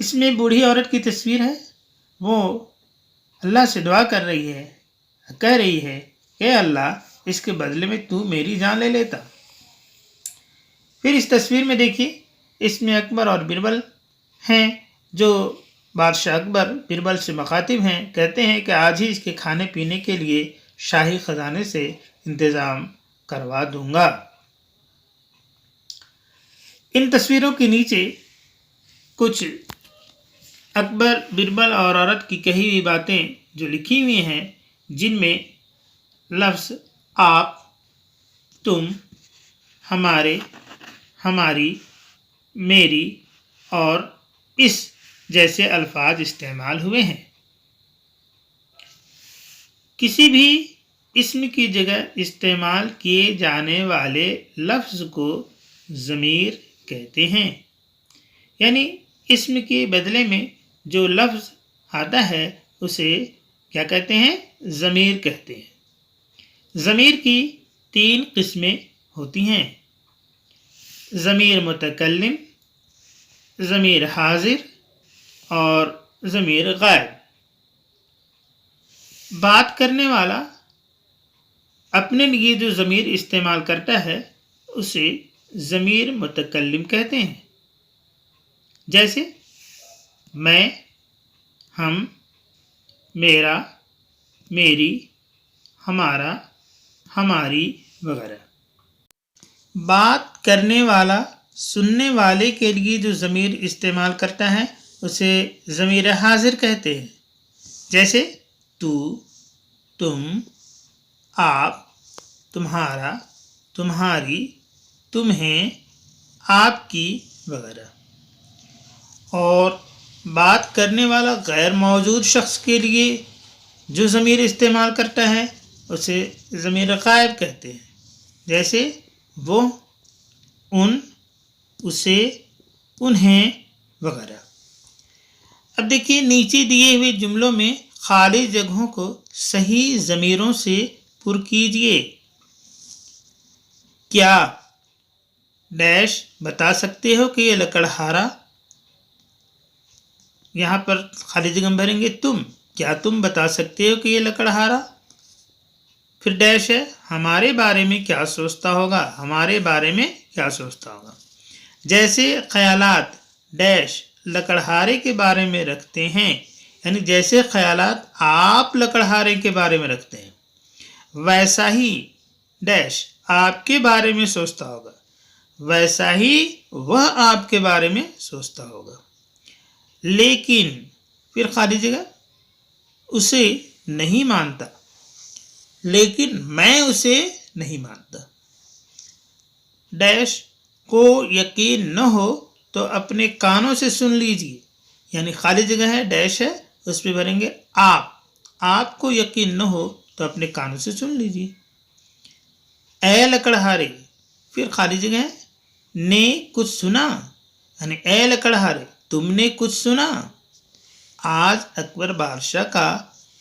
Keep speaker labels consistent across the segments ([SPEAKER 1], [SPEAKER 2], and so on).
[SPEAKER 1] اس میں بوڑھی عورت کی تصویر ہے، وہ اللہ سے دعا کر رہی ہے، کہہ رہی ہے اے اللہ اس کے بدلے میں تو میری جان لے لیتا۔ پھر اس تصویر میں دیکھیے، اس میں اکبر اور بربل ہیں، جو بادشاہ اکبر بربل سے مخاطب ہیں، کہتے ہیں کہ آج ہی اس کے کھانے پینے کے لیے شاہی خزانے سے انتظام کروا دوں گا۔ ان تصویروں کے نیچے کچھ اکبر بربل اور عورت کی کہی ہوئی باتیں جو لکھی ہوئی ہیں، جن میں لفظ آپ، تم، ہمارے، ہماری، میری اور اس جیسے الفاظ استعمال ہوئے ہیں۔ کسی بھی اسم کی جگہ استعمال کیے جانے والے لفظ کو ضمیر کہتے ہیں، یعنی اسم کے بدلے میں جو لفظ آتا ہے اسے کیا کہتے ہیں؟ ضمیر کہتے ہیں۔ ضمیر کی 3 قسمیں ہوتی ہیں: ضمیر متکلم، ضمیر حاضر اور ضمیر غائب۔ بات کرنے والا اپنے لیے جو ضمیر استعمال کرتا ہے اسے ضمیر متکلم کہتے ہیں، جیسے میں، ہم، میرا، میری، ہمارا، ہماری وغیرہ۔ بات کرنے والا سننے والے کے لیے جو ضمیر استعمال کرتا ہے اسے ضمیر حاضر کہتے ہیں، جیسے تو، تم، آپ، تمہارا، تمہاری، تمہیں، آپ کی وغیرہ۔ اور بات کرنے والا غیر موجود شخص کے لیے جو ضمیر استعمال کرتا ہے اسے ضمیر غائب کہتے ہیں، جیسے وہ، ان، اسے، انہیں وغیرہ۔ اب دیکھیے نیچے دیے ہوئے جملوں میں خالی جگہوں کو صحیح ضمیروں سے پر کیجیے۔ کیا ڈیش بتا سکتے ہو کہ یہ لکڑہارا؟ یہاں پر خالی جگہ بھریں گے تم، کیا تم بتا سکتے ہو کہ یہ لکڑہارا؟ پھر ڈیش ہے، ہمارے بارے میں کیا سوچتا ہوگا؟ ہمارے بارے میں کیا سوچتا ہوگا؟ جیسے خیالات ڈیش لکڑہارے کے بارے میں رکھتے ہیں، یعنی جیسے خیالات آپ لکڑہارے کے بارے میں رکھتے ہیں ویسا ہی ڈیش آپ کے بارے میں سوچتا ہوگا، ویسا ہی وہ آپ کے بارے میں سوچتا ہوگا۔ لیکن پھر خالی جگہ اسے نہیں مانتا، لیکن میں اسے نہیں مانتا۔ ڈیش کو یقین نہ ہو تو اپنے کانوں سے سن لیجیے، یعنی خالی جگہ ہے ڈیش ہے اس پہ بھریں گے آپ کو یقین نہ ہو تو اپنے کانوں سے سن لیجیے۔ اے لکڑہارے، پھر خالی جگہ ہے نے کچھ سنا، یعنی اے لکڑہارے تم نے کچھ سنا؟ آج اکبر بادشاہ کا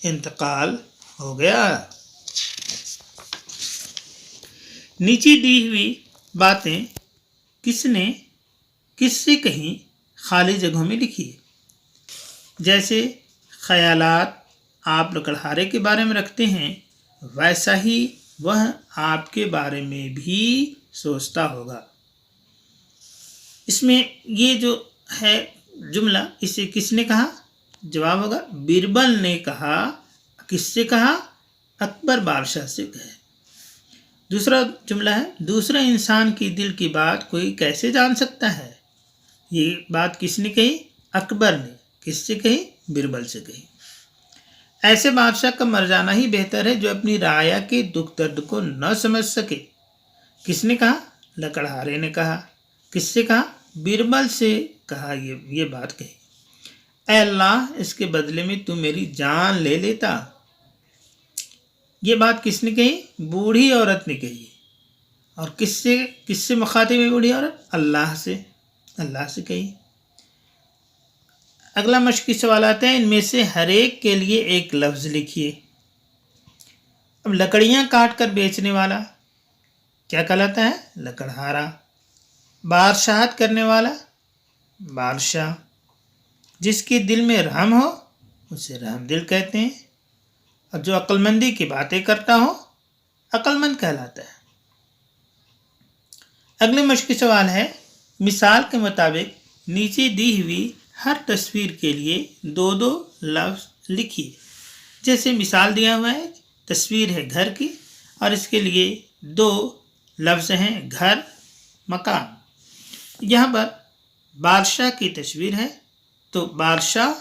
[SPEAKER 1] انتقال ہو گیا۔ نیچے دی ہوئی باتیں کس نے کس سے کہیں خالی جگہوں میں لکھی ہے، جیسے خیالات آپ لکڑہارے کے بارے میں رکھتے ہیں ویسا ہی وہ آپ کے بارے میں بھی سوچتا ہوگا۔ اس میں یہ جو ہے جملہ اسے کس نے کہا؟ جواب ہوگا بربل نے کہا۔ کس سے کہا؟ اکبر بادشاہ سے کہے۔ دوسرا جملہ ہے دوسرے انسان کی دل کی بات کوئی کیسے جان سکتا ہے؟ یہ بات کس نے کہی؟ اکبر نے۔ کس سے کہی؟ بربل سے کہی۔ ایسے بادشاہ کا مر جانا ہی بہتر ہے جو اپنی رعایا کے دکھ درد کو نہ سمجھ سکے۔ کس نے کہا؟ لکڑہارے نے کہا۔ کس سے کہا؟ بربل سے کہا، یہ بات کہی۔ اے اللہ اس کے بدلے میں تو میری جان لے لیتا۔ یہ بات کس نے کہی؟ بوڑھی عورت نے کہی۔ اور کس سے مخاطب ہے بوڑھی عورت؟ اللہ سے کہی۔ اگلا مشقی سوالات ہیں، ان میں سے ہر ایک کے لیے ایک لفظ لکھیے۔ اب لکڑیاں کاٹ کر بیچنے والا کیا کہلاتا ہے؟ لکڑہارا۔ بادشاہت کرنے والا بادشاہ۔ جس کے دل میں رحم ہو اسے رحم دل کہتے ہیں، اور جو عقل مندی کی باتیں کرتا ہو عقل مند کہلاتا ہے۔ اگلے مشقی سوال ہے، مثال کے مطابق نیچے دی ہوئی ہر تصویر کے لیے 2 لفظ لکھیے۔ جیسے مثال دیا ہوا ہے، تصویر ہے گھر کی اور اس کے لیے 2 لفظ ہیں، گھر، مکان۔ یہاں پر بادشاہ کی تصویر ہے تو بادشاہ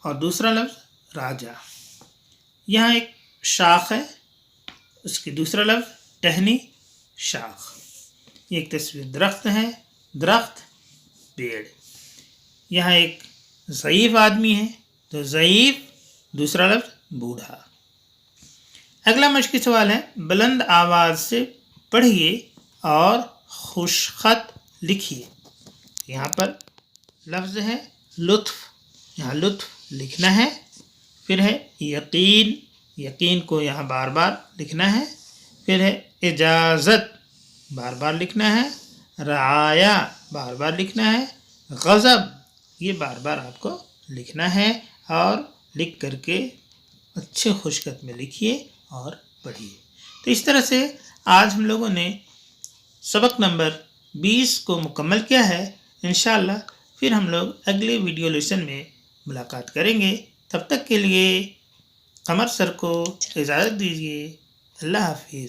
[SPEAKER 1] اور دوسرا لفظ راجا۔ یہاں ایک شاخ ہے، اس کی دوسرا لفظ ٹہنی، شاخ۔ یہ ایک تصویر درخت ہے، درخت، پیڑ۔ یہاں ایک ضعیف آدمی ہے تو ضعیف، دوسرا لفظ بوڑھا۔ اگلا مشقی سوال ہے، بلند آواز سے پڑھیے اور خوش خط لکھیے۔ یہاں پر لفظ ہے لطف، یہاں لطف لکھنا ہے۔ پھر ہے یقین، یقین کو یہاں بار بار لکھنا ہے۔ پھر ہے اجازت، بار بار لکھنا ہے۔ رعایا، بار بار لکھنا ہے۔ غضب، یہ بار بار آپ کو لکھنا ہے، اور لکھ کر کے اچھے خوش خط میں لکھیے اور پڑھیے۔ تو اس طرح سے آج ہم لوگوں نے سبق نمبر 20 کو مکمل کیا ہے۔ انشاءاللہ پھر ہم لوگ اگلے ویڈیو لیسن میں ملاقات کریں گے۔ تب تک کے لیے قمر سر کو اجازت دیجیے۔ اللہ حافظ۔